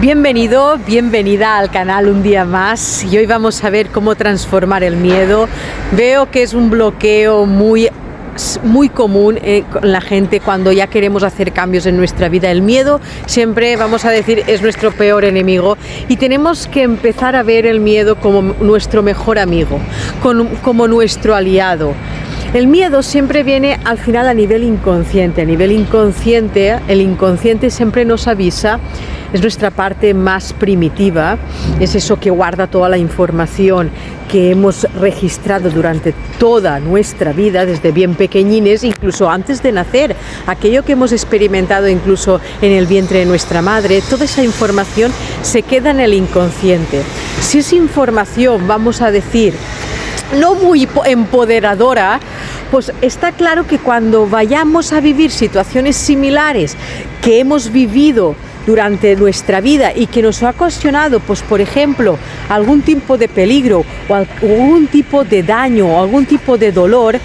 Bienvenido, bienvenida al canal un día más y hoy vamos a ver cómo transformar el miedo. Veo que es un bloqueo muy común con la gente cuando ya queremos hacer cambios en nuestra vida. El miedo siempre, vamos a decir, es nuestro peor enemigo y tenemos que empezar a ver el miedo como nuestro mejor amigo, como nuestro aliado. El miedo siempre viene al final a nivel inconsciente. A nivel inconsciente, el inconsciente siempre nos avisa, es nuestra parte más primitiva, es eso que guarda toda la información que hemos registrado durante toda nuestra vida, desde bien pequeñines, incluso antes de nacer, aquello que hemos experimentado incluso en el vientre de nuestra madre, toda esa información se queda en el inconsciente. Si es información, vamos a decir, no muy empoderadora, pues está claro que cuando vayamos a vivir situaciones similares que hemos vivido durante nuestra vida y que nos ha ocasionado, pues por ejemplo, algún tipo de peligro o algún tipo de daño o algún tipo de dolor,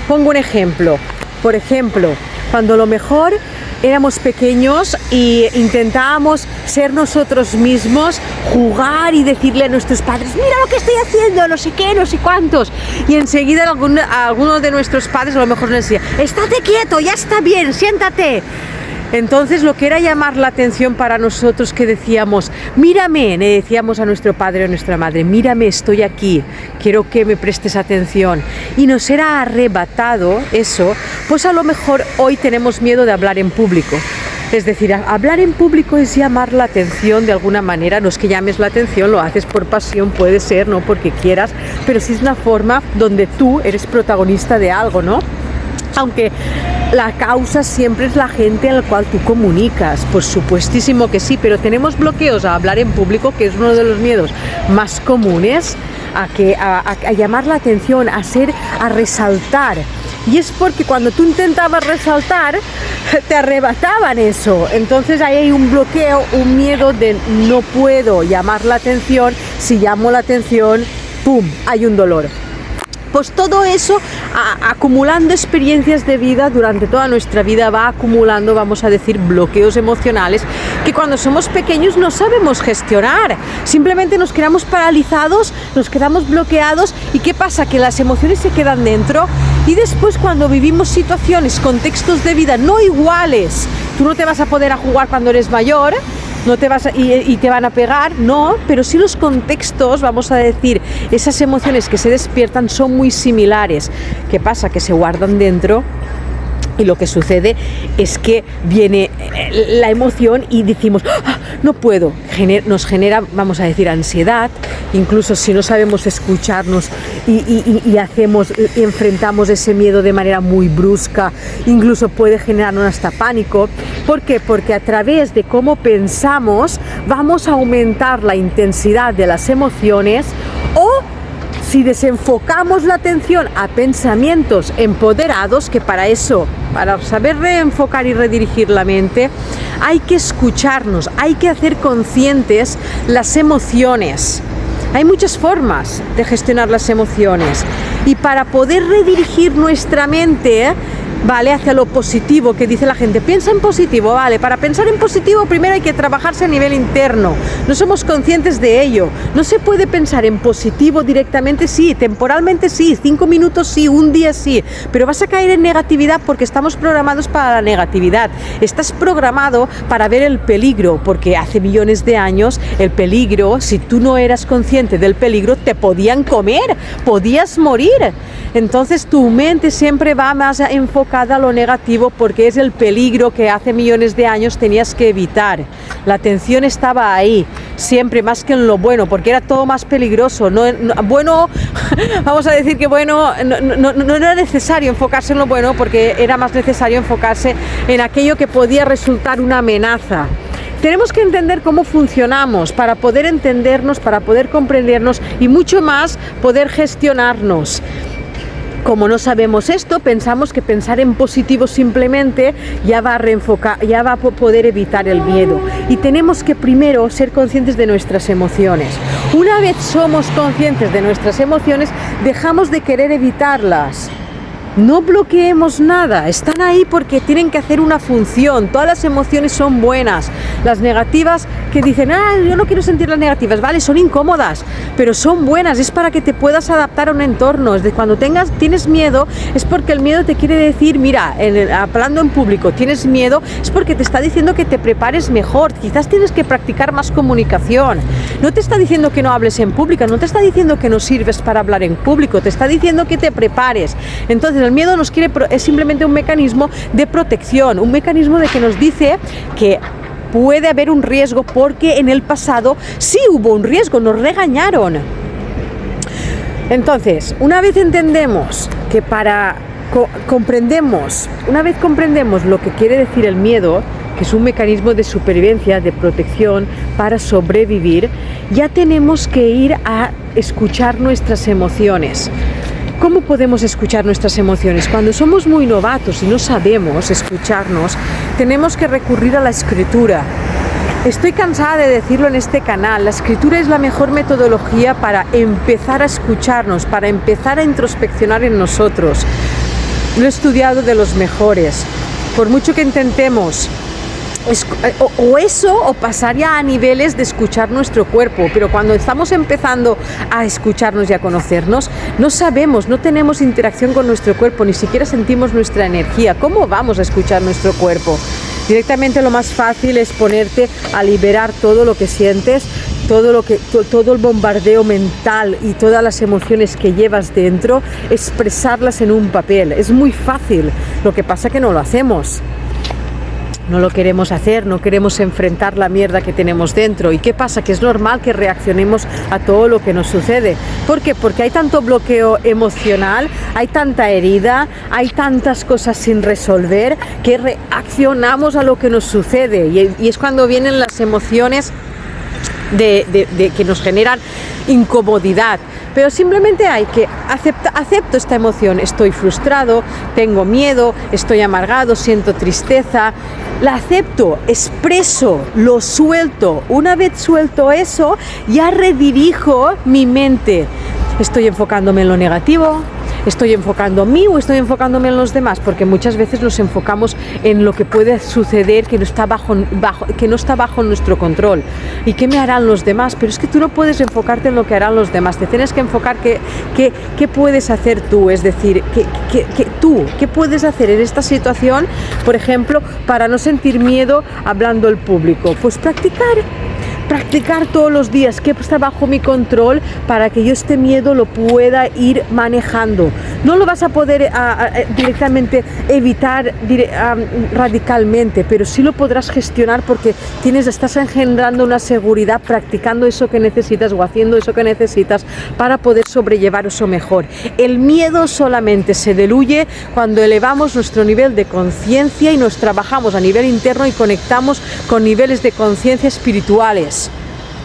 pongo un ejemplo. Por ejemplo, cuando a lo mejor éramos pequeños e intentábamos ser nosotros mismos, jugar y decirle a nuestros padres, mira lo que estoy haciendo, no sé qué, no sé cuántos, y enseguida alguno de nuestros padres a lo mejor nos decía, estate quieto, ya está bien, siéntate. Entonces lo que era llamar la atención para nosotros, que decíamos, mírame, le decíamos a nuestro padre o a nuestra madre, mírame, estoy aquí, quiero que me prestes atención, y nos era arrebatado eso, pues a lo mejor hoy tenemos miedo de hablar en público. Es decir, hablar en público es llamar la atención de alguna manera, no es que llames la atención, lo haces por pasión, puede ser, no porque quieras, pero sí es una forma donde tú eres protagonista de algo, ¿no? Aunque la causa siempre es la gente a la cual tú comunicas, por supuestísimo que sí, pero tenemos bloqueos a hablar en público, que es uno de los miedos más comunes, a llamar la atención, a resaltar. Y es porque cuando tú intentabas resaltar, te arrebataban eso. Entonces ahí hay un bloqueo, un miedo de no puedo llamar la atención, si llamo la atención, ¡pum!, hay un dolor. Pues todo eso, acumulando experiencias de vida durante toda nuestra vida, va acumulando, vamos a decir, bloqueos emocionales que cuando somos pequeños no sabemos gestionar. Simplemente nos quedamos paralizados, nos quedamos bloqueados. ¿Y qué pasa? Que las emociones se quedan dentro y después cuando vivimos situaciones, contextos de vida no iguales, tú no te vas a poder jugar cuando eres mayor, no te vas y te van a pegar, no, pero sí los contextos, vamos a decir, esas emociones que se despiertan son muy similares. ¿Qué pasa? Que se guardan dentro y lo que sucede es que viene la emoción y decimos, no puedo, nos genera, vamos a decir, ansiedad, incluso si no sabemos escucharnos y enfrentamos ese miedo de manera muy brusca, incluso puede generarnos hasta pánico. ¿Por qué? Porque a través de cómo pensamos vamos a aumentar la intensidad de las emociones, o si desenfocamos la atención a pensamientos empoderados, que para eso, para saber reenfocar y redirigir la mente, hay que escucharnos, hay que hacer conscientes las emociones. Hay muchas formas de gestionar las emociones y para poder redirigir nuestra mente, ¿vale?, hacia lo positivo, que dice la gente, piensa en positivo, ¿vale? Para pensar en positivo primero hay que trabajarse a nivel interno, no somos conscientes de ello, no se puede pensar en positivo directamente, sí, temporalmente sí, 5 minutos sí, un día sí, pero vas a caer en negatividad porque estamos programados para la negatividad, estás programado para ver el peligro, porque hace millones de años el peligro, si tú no eras consciente del peligro, te podían comer, podías morir. Entonces tu mente siempre va más enfocada a lo negativo porque es el peligro que hace millones de años tenías que evitar. La atención estaba ahí, siempre más que en lo bueno, porque era todo más peligroso. Bueno, vamos a decir que bueno, no era necesario enfocarse en lo bueno porque era más necesario enfocarse en aquello que podía resultar una amenaza. Tenemos que entender cómo funcionamos para poder entendernos, para poder comprendernos y mucho más poder gestionarnos. Como no sabemos esto, pensamos que pensar en positivo simplemente ya va a poder evitar el miedo. Y tenemos que primero ser conscientes de nuestras emociones. Una vez somos conscientes de nuestras emociones, dejamos de querer evitarlas. No bloqueemos nada, están ahí porque tienen que hacer una función. Todas las emociones son buenas. Las negativas que dicen, yo no quiero sentir las negativas, vale, son incómodas, pero son buenas, es para que te puedas adaptar a un entorno. Es de cuando tienes miedo, es porque el miedo te quiere decir, mira, hablando en público, tienes miedo, es porque te está diciendo que te prepares mejor, quizás tienes que practicar más comunicación. No te está diciendo que no hables en público, no te está diciendo que no sirves para hablar en público, te está diciendo que te prepares. Entonces el miedo es simplemente un mecanismo de protección, un mecanismo de que nos dice que puede haber un riesgo porque en el pasado sí hubo un riesgo, nos regañaron. Entonces, una vez entendemos que una vez comprendemos lo que quiere decir el miedo, que es un mecanismo de supervivencia, de protección para sobrevivir, ya tenemos que ir a escuchar nuestras emociones. ¿Cómo podemos escuchar nuestras emociones? Cuando somos muy novatos y no sabemos escucharnos, tenemos que recurrir a la escritura. Estoy cansada de decirlo en este canal, la escritura es la mejor metodología para empezar a escucharnos, para empezar a introspeccionar en nosotros. Lo he estudiado de los mejores. Por mucho que intentemos o pasar ya a niveles de escuchar nuestro cuerpo, pero cuando estamos empezando a escucharnos y a conocernos, no sabemos, no tenemos interacción con nuestro cuerpo, ni siquiera sentimos nuestra energía. ¿Cómo vamos a escuchar nuestro cuerpo? Directamente lo más fácil es ponerte a liberar todo lo que sientes, todo el bombardeo mental y todas las emociones que llevas dentro, expresarlas en un papel. Es muy fácil, lo que pasa es que no lo hacemos. No lo queremos hacer, no queremos enfrentar la mierda que tenemos dentro. ¿Y qué pasa? Que es normal que reaccionemos a todo lo que nos sucede. ¿Por qué? Porque hay tanto bloqueo emocional, hay tanta herida, hay tantas cosas sin resolver que reaccionamos a lo que nos sucede. Y es cuando vienen las emociones que nos generan incomodidad. Pero simplemente hay que acepto esta emoción, estoy frustrado, tengo miedo, estoy amargado, siento tristeza, la acepto, expreso, lo suelto. Una vez suelto eso, ya redirijo mi mente. Estoy enfocándome en lo negativo, estoy enfocando en mí o estoy enfocándome en los demás, porque muchas veces nos enfocamos en lo que puede suceder que no está bajo nuestro control. ¿Y qué me harán los demás? Pero es que tú no puedes enfocarte en lo que harán los demás, te tienes que enfocar qué puedes hacer tú, es decir, qué puedes hacer en esta situación, por ejemplo, para no sentir miedo hablando al público. Pues practicar todos los días, que está bajo mi control, para que yo este miedo lo pueda ir manejando. No lo vas a poder directamente evitar radicalmente, pero sí lo podrás gestionar porque estás engendrando una seguridad practicando eso que necesitas o haciendo eso que necesitas para poder sobrellevar eso mejor. El miedo solamente se diluye cuando elevamos nuestro nivel de conciencia y nos trabajamos a nivel interno y conectamos con niveles de conciencia espirituales.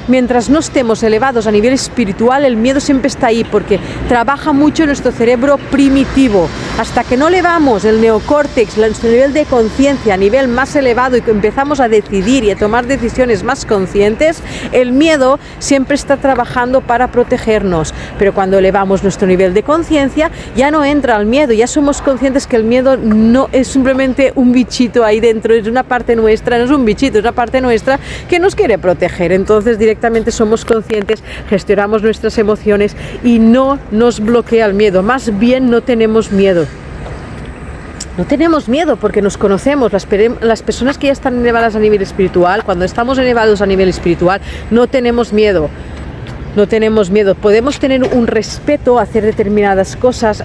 Mientras no estemos elevados a nivel espiritual, el miedo siempre está ahí porque trabaja mucho nuestro cerebro primitivo. Hasta que no elevamos el neocórtex, nuestro nivel de conciencia a nivel más elevado y que empezamos a decidir y a tomar decisiones más conscientes, el miedo siempre está trabajando para protegernos. Pero cuando elevamos nuestro nivel de conciencia, ya no entra el miedo, ya somos conscientes que el miedo no es simplemente un bichito ahí dentro, es una parte nuestra, no es un bichito, es una parte nuestra que nos quiere proteger. Entonces directamente somos conscientes, gestionamos nuestras emociones y no nos bloquea el miedo, más bien no tenemos miedo. No tenemos miedo porque nos conocemos. Las personas que ya están elevadas a nivel espiritual, cuando estamos elevados a nivel espiritual, no tenemos miedo. No tenemos miedo, podemos tener un respeto a hacer determinadas cosas,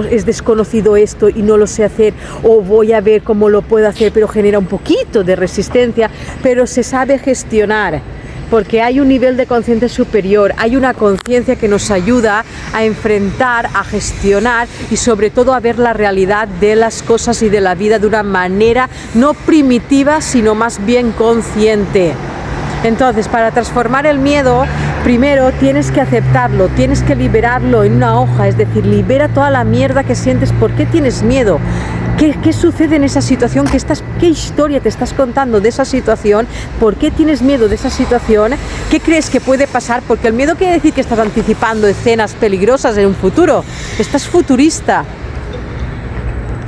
es desconocido esto y no lo sé hacer, o voy a ver cómo lo puedo hacer, pero genera un poquito de resistencia, pero se sabe gestionar. Porque hay un nivel de conciencia superior, hay una conciencia que nos ayuda a enfrentar, a gestionar y sobre todo a ver la realidad de las cosas y de la vida de una manera no primitiva, sino más bien consciente. Entonces, para transformar el miedo, primero tienes que aceptarlo, tienes que liberarlo en una hoja, es decir, libera toda la mierda que sientes. ¿Por qué tienes miedo? ¿Qué sucede en esa situación? ¿Qué historia te estás contando de esa situación? ¿Por qué tienes miedo de esa situación? ¿Qué crees que puede pasar? Porque el miedo quiere decir que estás anticipando escenas peligrosas en un futuro. Estás futurista.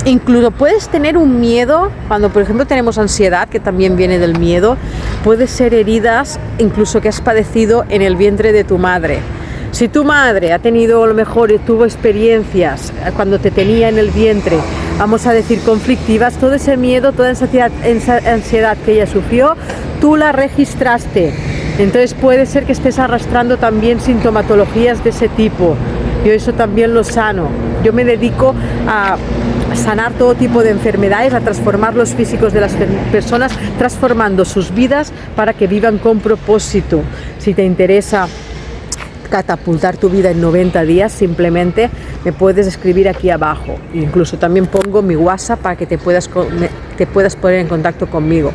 Incluso puedes tener un miedo, cuando por ejemplo tenemos ansiedad, que también viene del miedo, puede ser heridas incluso que has padecido en el vientre de tu madre. Si tu madre ha tenido, a lo mejor tuvo experiencias cuando te tenía en el vientre, vamos a decir conflictivas, todo ese miedo, toda esa ansiedad que ella sufrió, tú la registraste. Entonces puede ser que estés arrastrando también sintomatologías de ese tipo. Yo eso también lo sano. Yo me dedico a sanar todo tipo de enfermedades, a transformar los físicos de las personas, transformando sus vidas para que vivan con propósito. Si te interesa catapultar tu vida en 90 días, simplemente me puedes escribir aquí abajo. Incluso también pongo mi WhatsApp para que te puedas poner en contacto conmigo.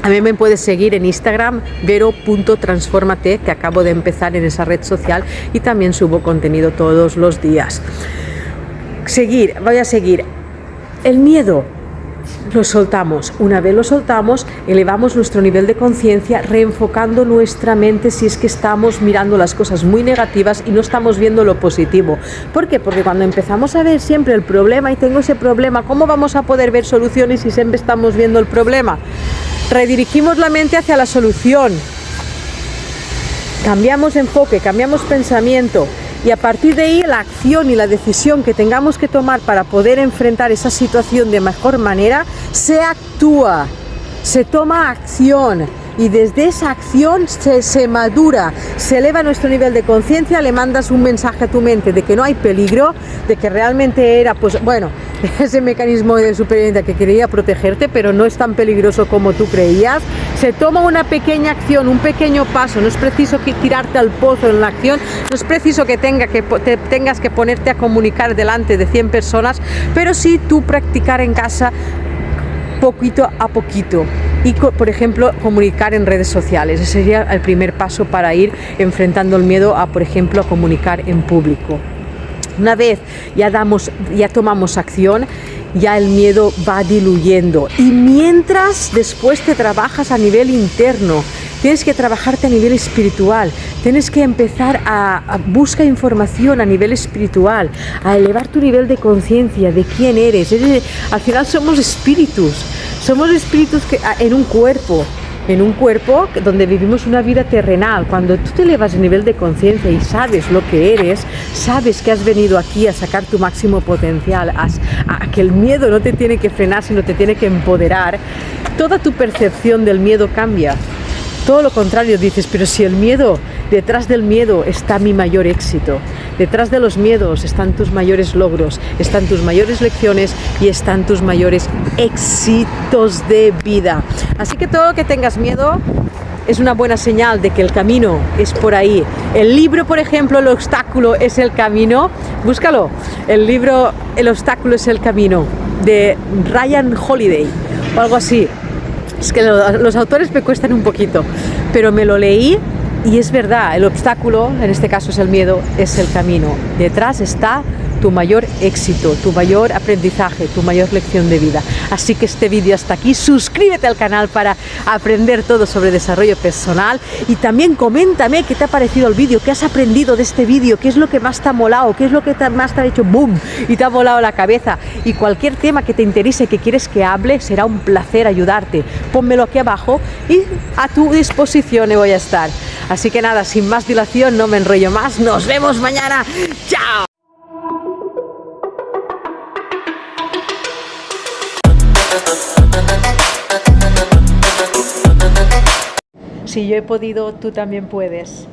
A mí me puedes seguir en Instagram, vero.transformate, que acabo de empezar en esa red social y también subo contenido todos los días. Voy a seguir. El miedo lo soltamos. Una vez lo soltamos, elevamos nuestro nivel de conciencia, reenfocando nuestra mente si es que estamos mirando las cosas muy negativas y no estamos viendo lo positivo. ¿Por qué? Porque cuando empezamos a ver siempre el problema y tengo ese problema, ¿cómo vamos a poder ver soluciones si siempre estamos viendo el problema? Redirigimos la mente hacia la solución. Cambiamos enfoque, cambiamos pensamiento. Y a partir de ahí la acción y la decisión que tengamos que tomar para poder enfrentar esa situación de mejor manera, se actúa, se toma acción y desde esa acción se madura, se eleva nuestro nivel de conciencia, le mandas un mensaje a tu mente de que no hay peligro, de que realmente era, pues bueno, ese mecanismo de supervivencia que quería protegerte, pero no es tan peligroso como tú creías. Se toma una pequeña acción, un pequeño paso, no es preciso tirarte al pozo en la acción, no es preciso que tengas que ponerte a comunicar delante de 100 personas, pero sí tú practicar en casa poquito a poquito. Y, por ejemplo, comunicar en redes sociales. Ese sería el primer paso para ir enfrentando el miedo a, por ejemplo, a comunicar en público. Una vez ya tomamos acción, ya el miedo va diluyendo. Y mientras después te trabajas a nivel interno, tienes que trabajarte a nivel espiritual, tienes que empezar a buscar información a nivel espiritual, a elevar tu nivel de conciencia de quién eres. Al final somos espíritus que, en un cuerpo donde vivimos una vida terrenal. Cuando tú te elevas el nivel de conciencia y sabes lo que eres, sabes que has venido aquí a sacar tu máximo potencial, a que el miedo no te tiene que frenar, sino te tiene que empoderar, toda tu percepción del miedo cambia. Todo lo contrario, dices, pero si el miedo, detrás del miedo está mi mayor éxito, detrás de los miedos están tus mayores logros, están tus mayores lecciones y están tus mayores éxitos de vida. Así que todo lo que tengas miedo es una buena señal de que el camino es por ahí. El libro, por ejemplo, El obstáculo es el camino, búscalo, el libro El obstáculo es el camino, de Ryan Holiday o algo así. Es que los autores me cuestan un poquito, pero me lo leí y es verdad, el obstáculo, en este caso es el miedo, es el camino. Detrás está tu mayor éxito, tu mayor aprendizaje, tu mayor lección de vida. Así que este vídeo hasta aquí. Suscríbete al canal para aprender todo sobre desarrollo personal y también coméntame qué te ha parecido el vídeo, qué has aprendido de este vídeo, qué es lo que más te ha molado, qué es lo que más te ha hecho boom y te ha volado la cabeza. Y cualquier tema que te interese, que quieres que hable, será un placer ayudarte. Pónmelo aquí abajo y a tu disposición voy a estar. Así que nada, sin más dilación, no me enrollo más. Nos vemos mañana. ¡Chao! Si yo he podido, tú también puedes.